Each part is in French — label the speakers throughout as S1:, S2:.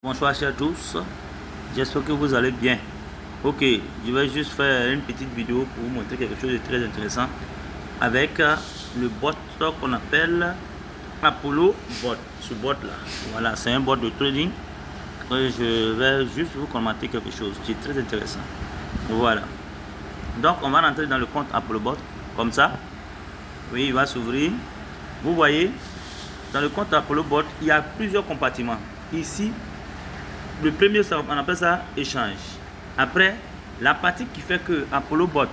S1: Bonsoir chers tous, j'espère que vous allez bien. Ok, je vais juste faire une petite vidéo pour vous montrer quelque chose de très intéressant avec le bot qu'on appelle Apollo Bot. Ce bot là, voilà, c'est un bot de trading. Je vais juste vous commenter quelque chose qui est très intéressant. Voilà, donc on va rentrer dans le compte Apollo Bot comme ça. Oui, il va s'ouvrir. Vous voyez, dans le compte Apollo Bot, il y a plusieurs compartiments. Ici, le premier, on appelle ça échange. Après, la partie qui fait que Apollo Bot,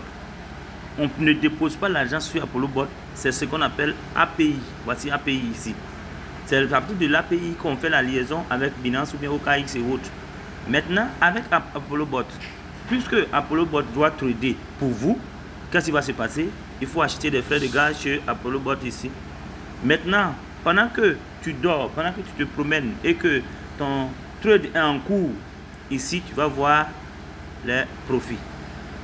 S1: on ne dépose pas l'argent sur Apollo Bot, c'est ce qu'on appelle API. Voici API ici. C'est à partir de l'API qu'on fait la liaison avec Binance ou bien OKX et autres. Maintenant, avec Apollo Bot, puisque Apollo Bot doit trader pour vous, qu'est-ce qui va se passer? Il faut acheter des frais de gaz chez Apollo Bot ici. Maintenant, pendant que tu dors, pendant que tu te promènes et que ton trade est en cours, ici tu vas voir les profits.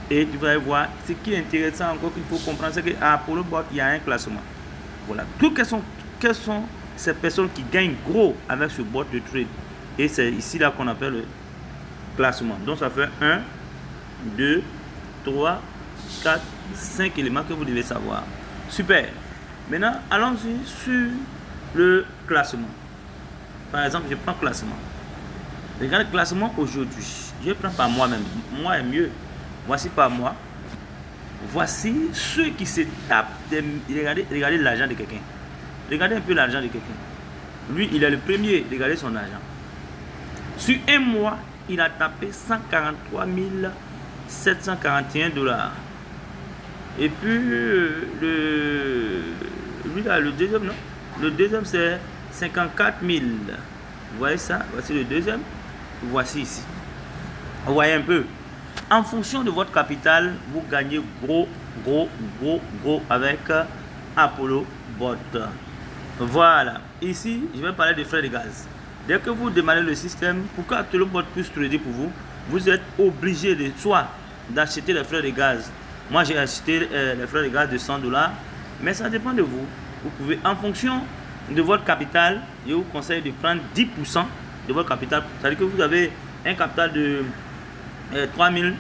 S1: Et tu vas voir ce qui est intéressant encore qu'il faut comprendre, c'est qu'à Apollo Bot, il y a un classement. Voilà. Quelles sont ces personnes qui gagnent gros avec ce bot de trade? Et c'est ici là qu'on appelle le classement. Donc ça fait 1, 2, 3, 4, 5 éléments que vous devez savoir. Super. Maintenant, allons-y sur le classement. Par exemple, je prends classement. Regardez le classement aujourd'hui. Je prends par moi-même. Moi est mieux. Voici par moi. Voici ceux qui se tapent. Regardez l'argent de quelqu'un. Regardez un peu l'argent de quelqu'un. Lui, il est le premier. Regardez son argent. Sur un mois, il a tapé 143 741 $. Et puis, lui là, le deuxième, non? Le deuxième, c'est 54 000. Vous voyez ça? Voici le deuxième. Voici ici. Vous voyez un peu. En fonction de votre capital, vous gagnez gros avec Apollo Bot. Voilà. Ici, je vais parler des frais de gaz. Dès que vous démarrez le système, pour que Apollo Bot puisse trader pour vous, vous êtes obligé de soit d'acheter les frais de gaz. Moi, j'ai acheté les frais de gaz de 100 $, mais ça dépend de vous. Vous pouvez, en fonction de votre capital, je vous conseille de prendre 10% de votre capital. C'est-à-dire que vous avez un capital de 3 000 $.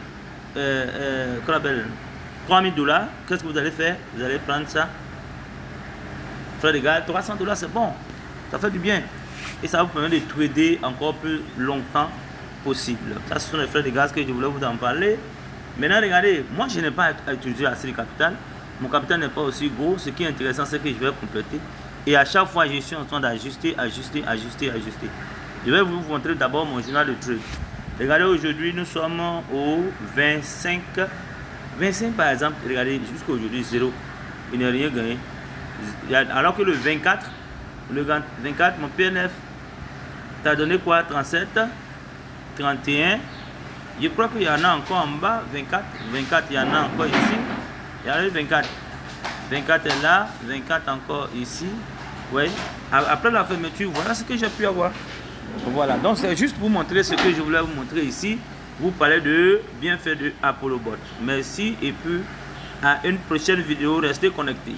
S1: Qu'est-ce que vous allez faire? Vous allez prendre ça. Frais de gaz, 300 $, c'est bon. Ça fait du bien. Et ça vous permet de trader encore plus longtemps possible. Ça, ce sont les frais de gaz que je voulais vous en parler. Maintenant, regardez, moi je n'ai pas utilisé assez de capital. Mon capital n'est pas aussi gros. Ce qui est intéressant, c'est que je vais compléter. Et à chaque fois, je suis en train d'ajuster. Je vais vous montrer d'abord mon journal de trade. Regardez, aujourd'hui, nous sommes au 25. 25 par exemple, regardez, jusqu'à aujourd'hui, 0. Il n'a rien gagné. Alors que le 24, mon PNF, t'as donné quoi? 37, 31. Je crois qu'il y en a encore en bas, 24, il y en a encore ici. Il y a le 24. 24 est là, 24 encore ici. Oui. Après la fermeture, voilà ce que j'ai pu avoir. Voilà, donc c'est juste pour vous montrer ce que je voulais vous montrer ici. Vous parlez de bienfaits de Apollo Bot. Merci et puis à une prochaine vidéo, restez connectés.